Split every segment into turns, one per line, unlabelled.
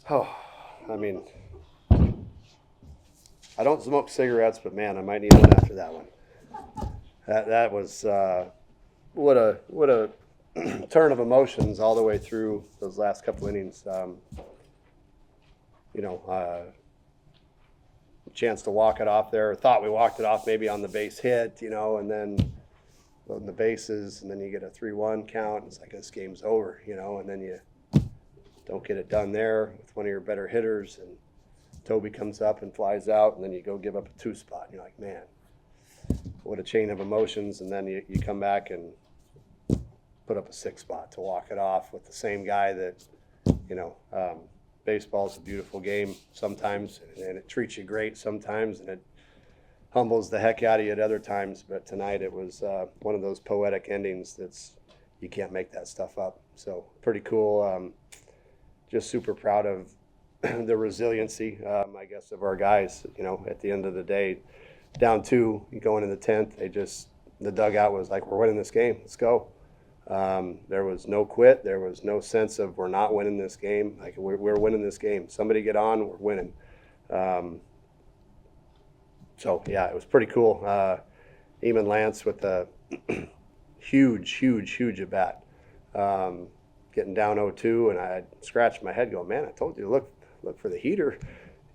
Oh, I mean, I don't smoke cigarettes, but man, I might need one after that one. That was what a turn of emotions all the way through those last couple innings. You know, chance to walk it off there. Thought we walked it off maybe on the base hit, you know, and then loading the bases, and then you get a 3-1 count. And it's like this game's over, you know, and then you don't get it done there with one of your better hitters, and Toby comes up and flies out, and then you go give up a 2 spot. And you're like, man, what a chain of emotions. And then you come back and put up a 6 spot to walk it off with the same guy that, you know, baseball's a beautiful game sometimes, and it treats you great sometimes, and it humbles the heck out of you at other times. But tonight it was one of those poetic endings you can't make that stuff up. So pretty cool. Just super proud of the resiliency, I guess, of our guys. You know, at the end of the day, down 2, going in the 10th, the dugout was like, we're winning this game. Let's go. There was no quit. There was no sense of we're not winning this game. Like we're winning this game. Somebody get on, we're winning. So yeah, it was pretty cool. Eamon Lance with a huge at bat. Getting down 0-2, and I scratched my head going, man, I told you, look for the heater.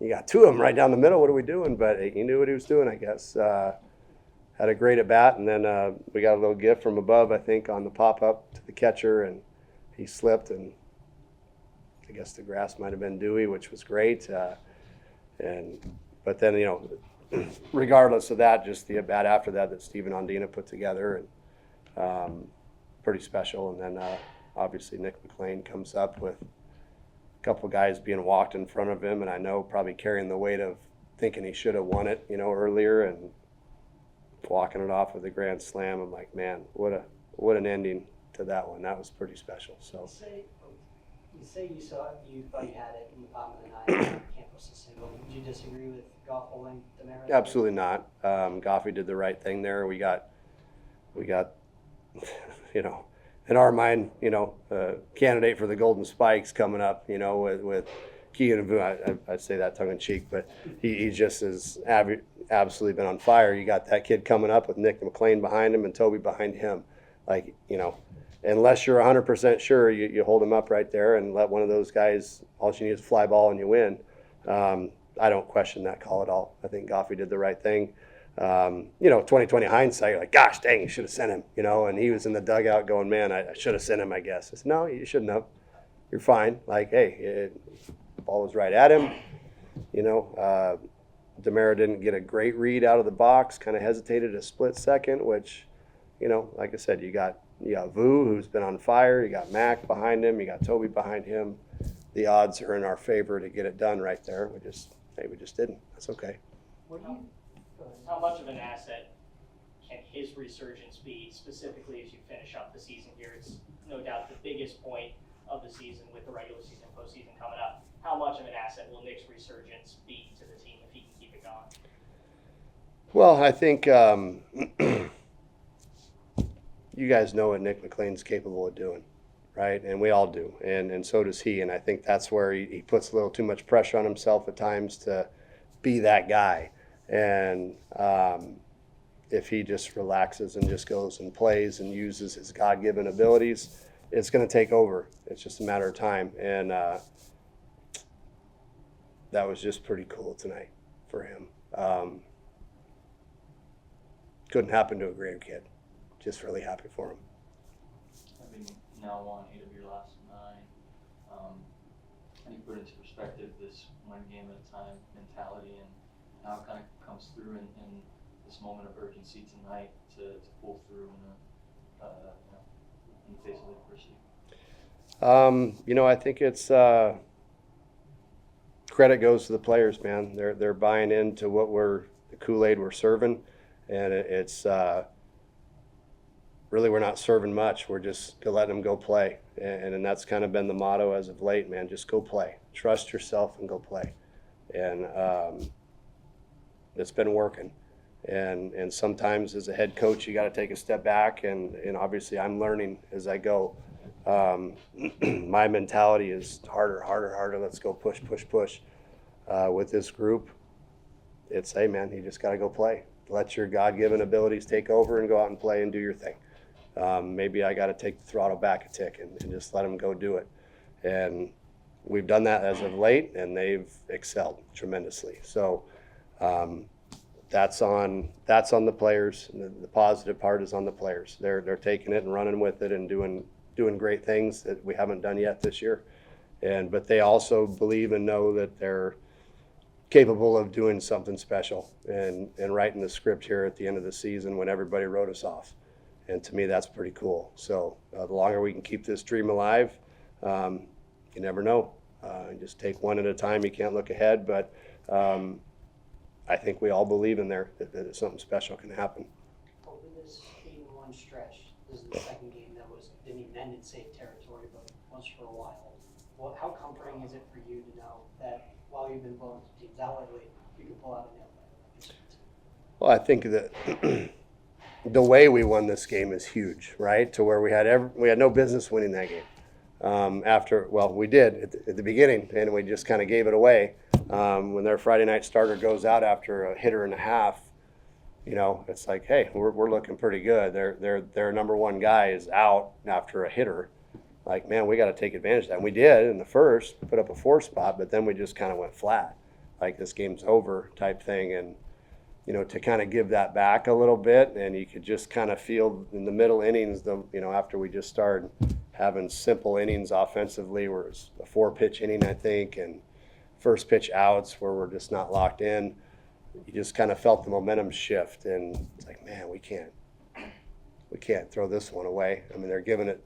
You got 2 of them right down the middle. What are we doing? But he knew what he was doing, I guess. Had a great at bat, and then we got a little gift from above, I think, on the pop-up to the catcher, and he slipped, and I guess the grass might have been dewy, which was great. But then, you know, regardless of that, just the at bat after that Stephen Ondina put together, and pretty special. And then obviously Nick McLean comes up with a couple of guys being walked in front of him, and I know probably carrying the weight of thinking he should have won it, you know, earlier, and walking it off with a grand slam. I'm like, man, what an ending to that one. That was pretty special. So
you say you thought you had it in the bottom of the 9th. Can't post a single. Would you disagree with Goff holding Demers?
Absolutely not. Goffey did the right thing there. We got, you know, in our mind, you know, candidate for the Golden Spikes coming up, you know, with Keegan and Vu. I say that tongue in cheek, but he just has absolutely been on fire. You got that kid coming up with Nick McLean behind him and Toby behind him. Like, you know, unless you're 100% sure, you hold him up right there and let one of those guys, all you need is a fly ball and you win. I don't question that call at all. I think Goffey did the right thing. You know, 2020 hindsight, you're like, gosh, dang, you should have sent him, you know, and he was in the dugout going, man, I should have sent him, I guess. I said, no, you shouldn't have. You're fine. Like, hey, the ball was right at him. You know, Demera didn't get a great read out of the box, kind of hesitated a split second, which, you know, like I said, you got Vu, who's been on fire. You got Mac behind him. You got Toby behind him. The odds are in our favor to get it done right there. We just didn't. That's okay.
How much of an asset can his resurgence be, specifically as you finish up the season here? It's no doubt the biggest point of the season with the regular season, postseason coming up. How much of an asset will Nick's resurgence be to the team if he can keep it going?
Well, I think you guys know what Nick McLean's capable of doing, right? And we all do, and so does he. And I think that's where he puts a little too much pressure on himself at times to be that guy. And if he just relaxes and just goes and plays and uses his God-given abilities, it's going to take over. It's just a matter of time. And that was just pretty cool tonight for him. Couldn't happen to a greater kid. Just really happy for him.
Having now won 8 of your last 9, and you put into perspective this one game at a time mentality and how it kind of comes through in this moment of urgency tonight to pull through in the face of adversity?
You know, I think it's credit goes to the players, man. They're buying into the Kool-Aid we're serving, and it's really we're not serving much. We're just letting them go play, and that's kind of been the motto as of late, man. Just go play, trust yourself, and go play, and it's been working. And sometimes as a head coach, you got to take a step back, and obviously I'm learning as I go. My mentality is harder. Let's go push. With this group, it's, hey man, you just got to go play. Let your God-given abilities take over and go out and play and do your thing. Maybe I got to take the throttle back a tick and just let them go do it. And we've done that as of late, and they've excelled tremendously. So that's on the players. The positive part is on the players. They're taking it and running with it and doing great things that we haven't done yet this year. But they also believe and know that they're capable of doing something special and writing the script here at the end of the season when everybody wrote us off. And to me, that's pretty cool. So the longer we can keep this dream alive, you never know. Just take one at a time. You can't look ahead, but I think we all believe in there that something special can happen.
Over this 8-1 stretch, this is the second game that didn't even end in safe territory, but was for a while. How comforting is it for you to know that while you've been blowing teams out lately, you can pull out a nail biter?
Well, I think that the way we won this game is huge, right? To where we had no business winning that game. We did at the beginning, and we just kind of gave it away. When their Friday night starter goes out after a hitter and a half, it's like, hey, we're looking pretty good. Their number one guy is out after a hitter. Like, man, we got to take advantage of that. And we did in the first, put up a 4 spot, but then we just kind of went flat, like this game's over type thing. And to kind of give that back a little bit, and you could just kind of feel in the middle innings, after we just started having simple innings offensively, where it's a 4-pitch inning, I think, and first pitch outs where we're just not locked in. You just kind of felt the momentum shift, and it's like, man, we can't throw this one away. I mean,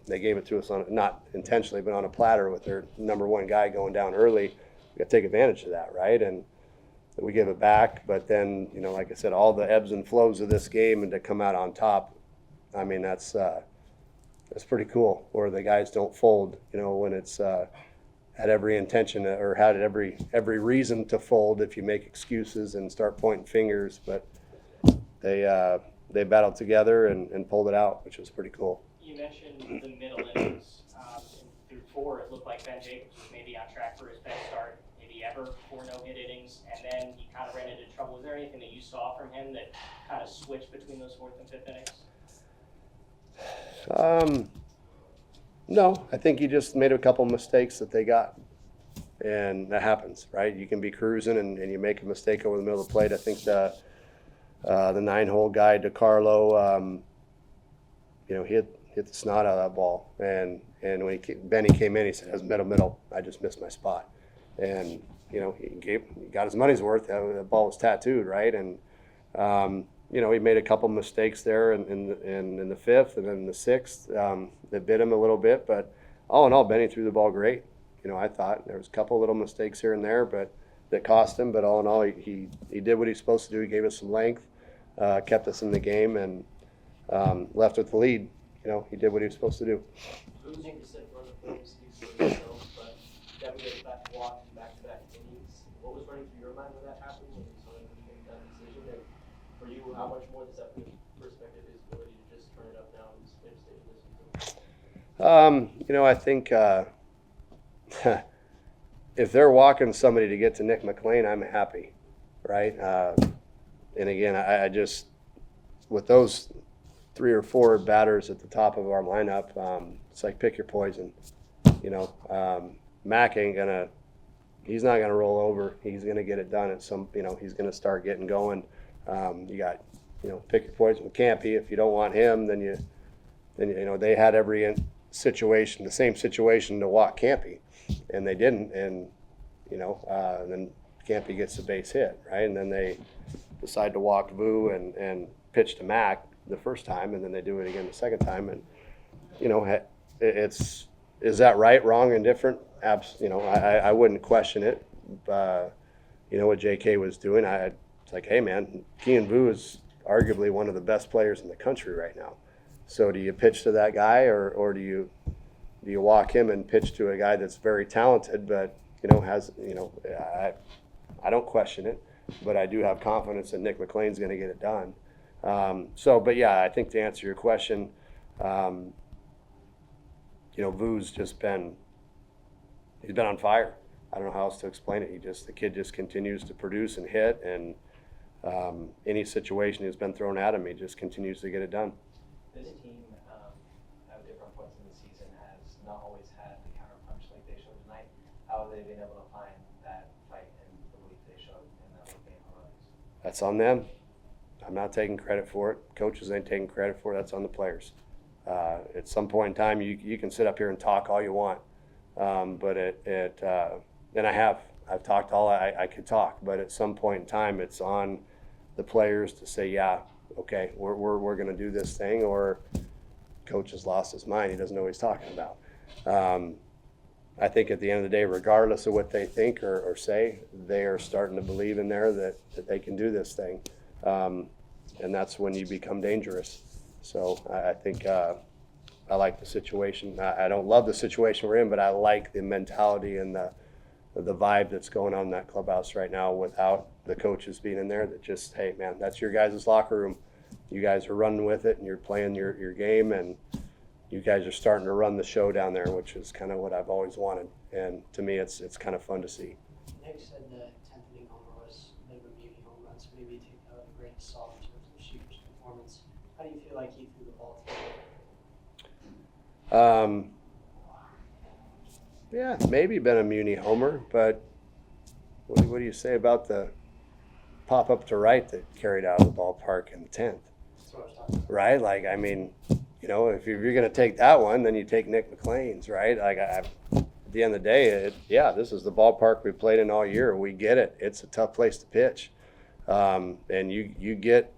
they gave it to us on, not intentionally, but on a platter with their number one guy going down early. We got to take advantage of that, right? And we give it back, but then, like I said, all the ebbs and flows of this game, and to come out on top, I mean, that's pretty cool. Where the guys don't fold, when it's had every intention or had every reason to fold if you make excuses and start pointing fingers, but they battled together and pulled it out, which was pretty cool.
You mentioned the middle innings. Through 4, it looked like Ben Jacobs was maybe on track for his best start maybe ever, 4 no-hit innings, and then he kind of ran into trouble. Was there anything that you saw from him that kind of switched between those 4th and 5th innings?
No, I think he just made a couple mistakes that they got, and that happens, right? You can be cruising and you make a mistake over the middle of the plate. I think the 9-hole guy, DeCarlo, hit the snot out of that ball, and when Benny came in, he said, "It was middle. I just missed my spot," and he got his money's worth. The ball was tattooed, right? And he made a couple mistakes there in the 5th and then the 6th that bit him a little bit. But all in all, Benny threw the ball great. I thought there was a couple little mistakes here and there, but that cost him. But all in all, he did what he's supposed to do. He gave us some length, kept us in the game, and left with the lead. He did what he was supposed to do.
Losing to St. Louis speaks for itself, but Devin gets back to walk back-to-back innings. What was running through your mind when that happened, when you saw him make that decision? And for you, how much more does that put in perspective his ability to just turn it up now and stay in this season?
I think if they're walking somebody to get to Nick McLean, I'm happy, right? And again, I just, with those 3 or 4 batters at the top of our lineup, it's like pick your poison. Mac he's not gonna roll over. He's gonna get it done at some, he's gonna start getting going. You got, pick your poison with Campy. If you don't want him, then they had every situation, the same situation to walk Campy, and they didn't. And then Campy gets the base hit, right? And then they decide to walk Vu and pitch to Mac the first time, and then they do it again the second time. And is that right, wrong, and different? I wouldn't question it. What JK was doing, it's like, hey man, Kean Vu is arguably one of the best players in the country right now. So do you pitch to that guy, or do you walk him and pitch to a guy that's very talented, but I don't question it, but I do have confidence that Nick McLean's going to get it done. But yeah, I think to answer your question, Vu's just he's been on fire. I don't know how else to explain it. The kid just continues to produce and hit, and any situation he's been thrown at him, he just continues to get it done.
This team, at different points in the season, has not always had the counter punch like they showed tonight. How have they been able to find that fight and the belief they showed in that one game already?
That's on them. I'm not taking credit for it. Coaches ain't taking credit for it. That's on the players. At some point in time, you can sit up here and talk all you want, but and I've talked all I could talk, but at some point in time, it's on the players to say, yeah, okay, we're going to do this thing, or coach has lost his mind. He doesn't know what he's talking about. I think at the end of the day, regardless of what they think or say, they are starting to believe in there that they can do this thing. And that's when you become dangerous. So I think I like the situation. I don't love the situation we're in, but I like the mentality and the vibe that's going on in that clubhouse right now without the coaches being in there. That just, hey, man, that's your guys' locker room. You guys are running with it, and you're playing your game, and you guys are starting to run the show down there, which is kind of what I've always wanted. And to me, it's kind of fun to see.
I know you said the 10th inning homer was a bit of a beauty home run, so maybe take that with a grain of salt in terms of the shooter's performance. How do you feel like he threw the ball today?
Yeah, maybe been a muni homer, but what do you say about the pop up to right that carried out of the ballpark in the 10th?
That's what I was talking about.
Right? Like, I mean, if you're going to take that one, then you take Nick McLean's, right? Like, at the end of the day, this is the ballpark we played in all year. We get it. It's a tough place to pitch. And you get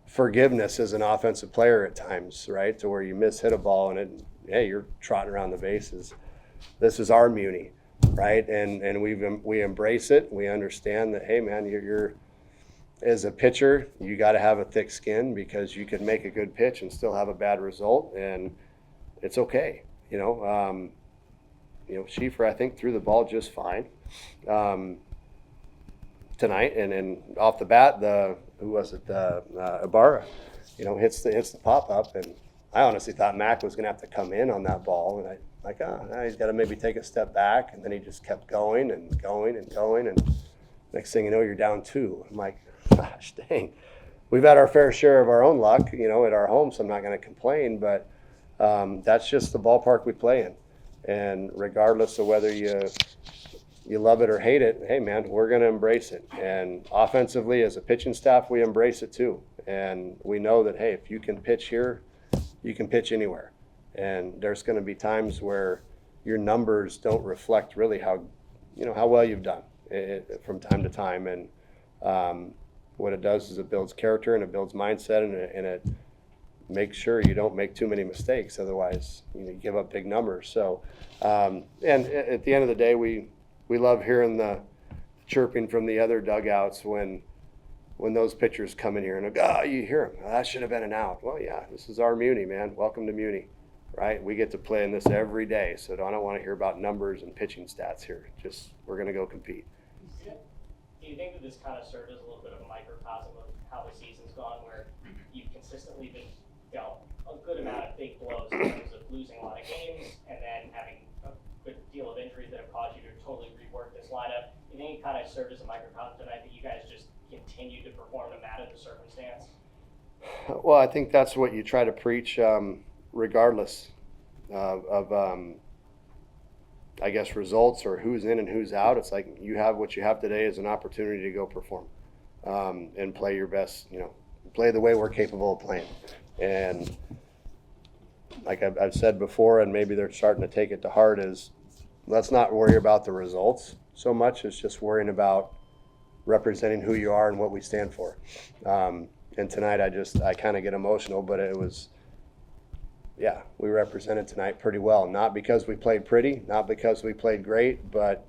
forgiveness as an offensive player at times, right? To where you hit a ball and you're trotting around the bases. This is our muni, right? And we embrace it. We understand that, hey, man, you're as a pitcher, you got to have a thick skin because you can make a good pitch and still have a bad result, and it's okay. Schieffer, I think, threw the ball just fine tonight, and off the bat, Ibarra, hits the pop up, and I honestly thought Mac was going to have to come in on that ball, and he's got to maybe take a step back, and then he just kept going and going and going, and next thing you know, you're down 2. I'm like, gosh dang, we've had our fair share of our own luck, at our home, so I'm not going to complain, but that's just the ballpark we play in. And regardless of whether you love it or hate it, hey, man, we're going to embrace it. And offensively, as a pitching staff, we embrace it too. And we know that, hey, if you can pitch here, you can pitch anywhere. And there's going to be times where your numbers don't reflect really how well you've done from time to time. And what it does is it builds character and it builds mindset, and it makes sure you don't make too many mistakes. Otherwise, you give up big numbers. So, and at the end of the day, we love hearing the chirping from the other dugouts when those pitchers come in here and go, you hear them. That should have been an out. Well, yeah, this is our muni, man. Welcome to muni, right? We get to play in this every day. So I don't want to hear about numbers and pitching stats here. Just we're going to go compete.
Do you think that this kind of served as a little bit of a microcosm of how the season's gone, where you've consistently been dealt a good amount of big blows in terms of losing a lot of games and then having a good deal of injuries that have caused you to totally rework this lineup? Do you think it kind of served as a microcosm tonight that you guys just continue to perform no matter the circumstance?
Well, I think that's what you try to preach, regardless of I guess, results or who's in and who's out. It's like you have what you have today as an opportunity to go perform and play your best, play the way we're capable of playing. And like I've said before, and maybe they're starting to take it to heart, is let's not worry about the results so much as just worrying about representing who you are and what we stand for. And tonight I kind of get emotional, but it was, yeah, we represented tonight pretty well. Not because we played pretty, not because we played great, but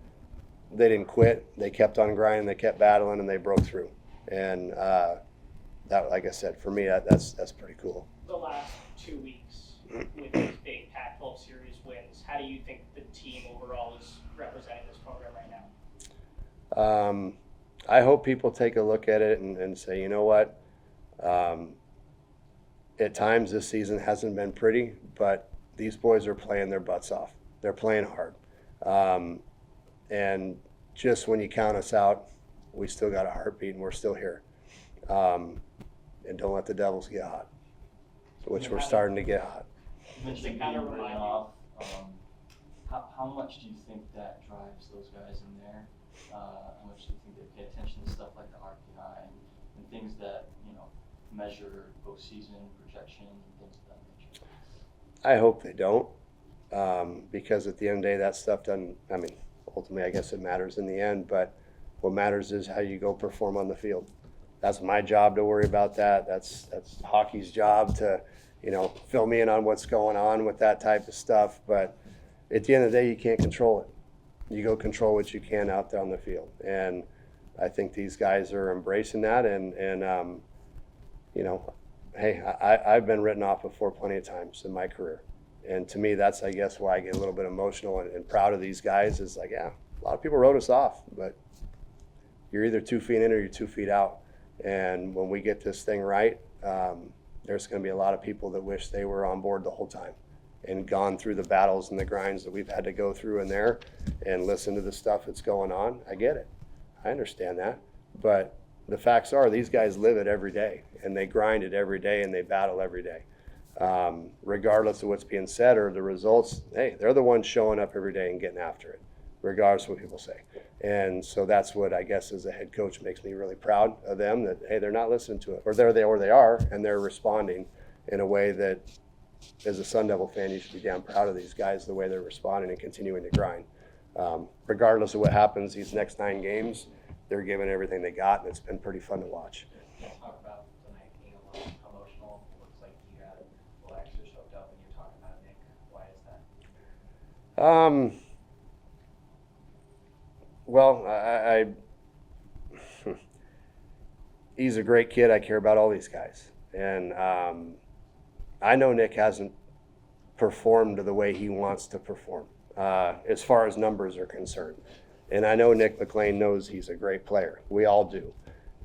they didn't quit. They kept on grinding, they kept battling, and they broke through. And that, like I said, for me, that's pretty cool.
The last 2 weeks with these big Pac-12 series wins, how do you think the team overall is representing this program right now?
I hope people take a look at it and say, you know what? At times this season hasn't been pretty, but these boys are playing their butts off. They're playing hard. And just when you count us out, we still got a heartbeat and we're still here. And don't let the Devils get hot, which we're starting to get hot.
You mentioned
kind of
being
remind
written
you.
off. How much do you think that drives those guys in there? How much do you think they pay attention to stuff like the RPI and things that, measure postseason projections and things of that nature?
I hope they don't, because at the end of the day, that stuff doesn't, ultimately, I guess it matters in the end, but what matters is how you go perform on the field. That's my job to worry about that. That's hockey's job to, fill me in on what's going on with that type of stuff. But at the end of the day, you can't control it. You go control what you can out there on the field. And I think these guys are embracing that. And hey, I've been written off before plenty of times in my career. And to me, that's, I guess, why I get a little bit emotional and proud of these guys is like, yeah, a lot of people wrote us off, but you're either 2 feet in or you're 2 feet out. And when we get this thing right, there's going to be a lot of people that wish they were on board the whole time and gone through the battles and the grinds that we've had to go through in there and listen to the stuff that's going on. I get it. I understand that. But the facts are these guys live it every day, and they grind it every day, and they battle every day. Regardless of what's being said or the results, hey, they're the ones showing up every day and getting after it, regardless of what people say. And so that's what I guess as a head coach makes me really proud of them, that, hey, they're not listening to it, or they are, and they're responding in a way that, as a Sun Devil fan, you should be damn proud of these guys, the way they're responding and continuing to grind. Regardless of what happens these next 9 games, they're giving everything they got, and it's been pretty fun to watch.
Talk about tonight being a little emotional. It looks like you got a little extra choked up when you're talking about Nick. Why is that?
Well, he's a great kid. I care about all these guys. And I know Nick hasn't performed the way he wants to perform as far as numbers are concerned. And I know Nick McLean knows he's a great player. We all do.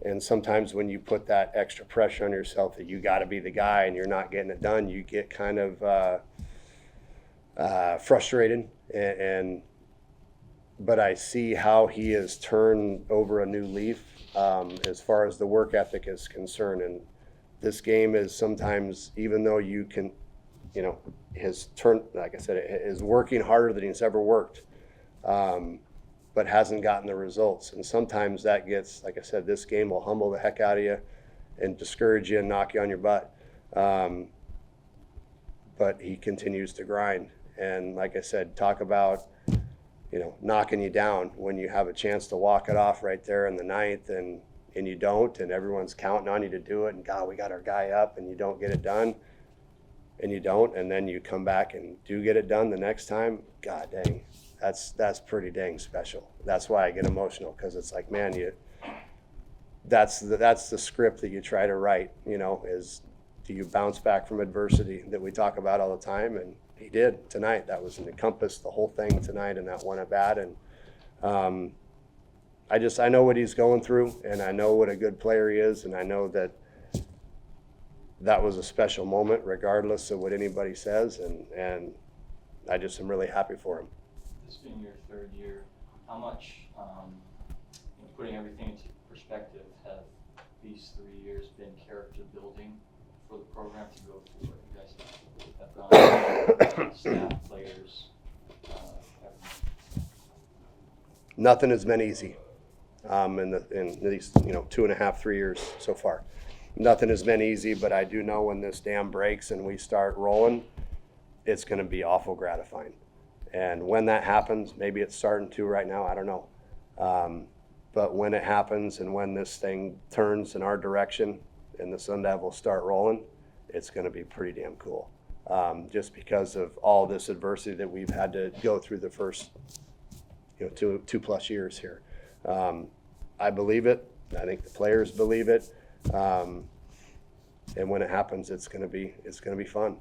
And sometimes when you put that extra pressure on yourself that you got to be the guy and you're not getting it done, you get kind of frustrated. But I see how he has turned over a new leaf as far as the work ethic is concerned. And this game is sometimes, even though you can, his turn, like I said, is working harder than he's ever worked. But hasn't gotten the results. And sometimes that gets, like I said, this game will humble the heck out of you and discourage you and knock you on your butt. But he continues to grind. And like I said, talk about, knocking you down when you have a chance to walk it off right there in the 9th and you don't, and everyone's counting on you to do it. And God, we got our guy up, and you don't get it done. And you don't, and then you come back and do get it done the next time. God dang. That's pretty dang special. That's why I get emotional, because it's like, man, that's the script that you try to write, is do you bounce back from adversity that we talk about all the time? And he did tonight. That was encompassed the whole thing tonight in that one at bat. And I know what he's going through, and I know what a good player he is, and I know that was a special moment regardless of what anybody says, and I just am really happy for him.
This being your 3rd year, how much, putting everything into perspective, have these 3 years been character building for the program to go through what you guys have gone through, staff, players, everything?
Nothing has been easy in these 2.5, 3 years so far. Nothing has been easy, but I do know when this dam breaks and we start rolling, it's going to be awful gratifying. And when that happens, maybe it's starting to right now, I don't know. But when it happens and when this thing turns in our direction and the Sun Devils start rolling, it's going to be pretty damn cool. Just because of all this adversity that we've had to go through the first 2+ years here. I believe it. I think the players believe it. And when it happens, it's going to be fun.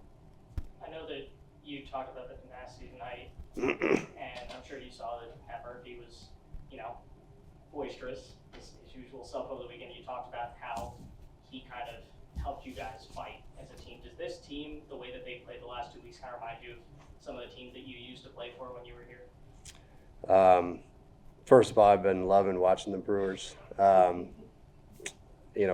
I know that you talked about the tenacity tonight, and I'm sure you saw that Pat Murphy was, boisterous, his usual self over the weekend. You talked about how he kind of helped you guys fight as a team. Does this team, the way that they played the last 2 weeks, kind of remind you of some of the teams that you used to play for when you were here?
First of all, I've been loving watching the Brewers.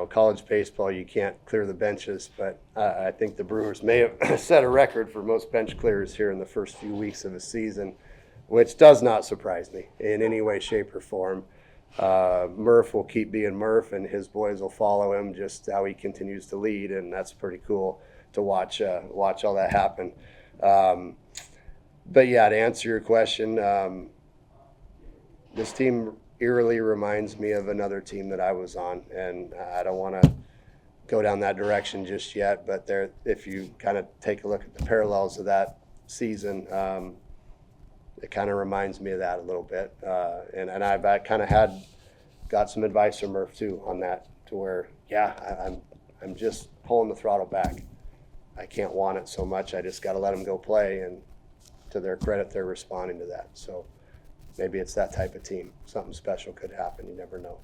College baseball, you can't clear the benches, but I think the Brewers may have set a record for most bench clears here in the first few weeks of a season, which does not surprise me in any way, shape, or form. Murph will keep being Murph, and his boys will follow him just how he continues to lead, and that's pretty cool to watch all that happen. But yeah, to answer your question, this team eerily reminds me of another team that I was on, and I don't want to go down that direction just yet, but if you kind of take a look at the parallels of that season, it kind of reminds me of that a little bit. And I've kind of got some advice from Murph too on that, to where, yeah, I'm just pulling the throttle back. I can't want it so much. I just got to let them go play, and to their credit, they're responding to that. So maybe it's that type of team. Something special could happen. You never know.